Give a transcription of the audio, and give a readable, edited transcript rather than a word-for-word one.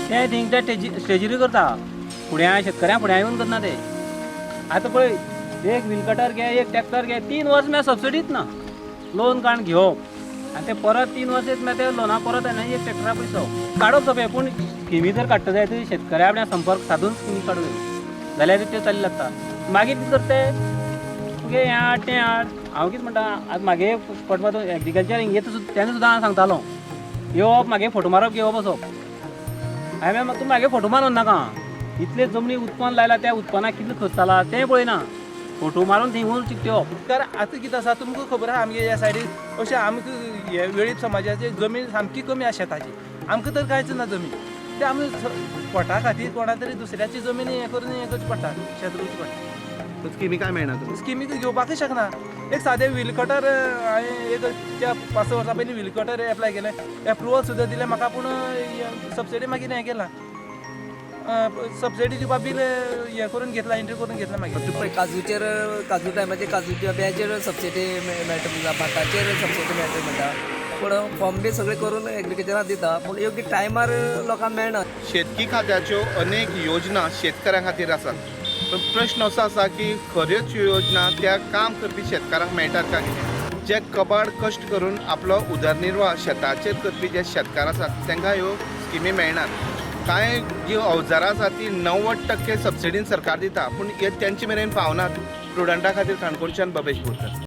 ते थिंग ते स्टेजरी करता फुड्या शेतकऱ्यां फुड्या येऊन करना ते आता पळय एक व्हील कटर घे एक ट्रॅक्टर घे 3 वर्स मैं सबसिडीच ना लोन काढून घेवप आनी ते परत 3 वर्स येत ते लोना परत येना एक ट्रॅक्टरा पयसो काडप सोंपें पूण स्किमी जर काडटा जाय तर शेतकऱ्या कडेन संपर्क साधून स्किमी काडूं जाय जाल्यार त्यो चल्ली लागता मागीर कितें करता तुगे हें हाड तें हाड हांव कितें म्हणटा आतां म्हागे पटपट एग्रीकल्चर हिंगे तेन्ना सुद्दां हांव सांगतालो येवप म्हागे फोटो मारप घेवप वचप हांवें तूं म्हागे फोटो मारून नाका इतले जमनी उत्पन्न लायला त्या उत्पन्नाक कितले खर्च जाला तें पळयना फोटो मारून थंय वचून चिकटेवप कारण आतां कितें आसा तुमकां खबर आहा आमगे ह्या सायडीक अशें आमकां हे वेळीप समाजाची जमीन सामकी कमी आसा शेताची आमकां तर कांयच ना जमीन ते आमी पोटा खातीर कोणा तरी दुसऱ्याची जमीन हें करून हें करचें पडटा शेत रोवचें पडटा स्किमी काय मेळना तुमकां स्किमी घेवपाकूच शकना एक सादें व्हील कटर हांवें एक त्या 5-6 वर्सां पयलीं व्हील कटर एप्लाय केलें एप्रुवल सुद्दां दिलें म्हाका पूण सबसिडी मागीर हें केलां सबसिडी दिवपा बील हें करून घेतला एंट्री करून घेतला मागीर पळय काजूचेर काजू टायमाचेर काजूच्या बियाचेर सबसिडी मेळटा म्हणटा भाताचेर सबसिडी मेळटा म्हणटा पूण फॉर्म बी सगळे करून एग्रीकल्चराक दिता पूण योग्य टायमार लोकांक मेळना शेतकी खात्याच्यो अनेक योजना शेतकऱ्यां खातीर आसात पण प्रश्न असो आसा की खऱ्योच योजना त्या काम करपी शेतकारांक मेळटात काय कितें जे कबाड कश्ट करून आपलो उदरनिर्वाह शेताचेर करपी जे शेतकार आसात तांकां ह्यो स्किमी मेळनात कांय जी अवजारां आसात ती 90% सबसिडीन सरकार दिता पूण हे तेंचे मेरेन पावनात स्टुडंटा खातीर काणकोणच्यान बबेश बोरकर.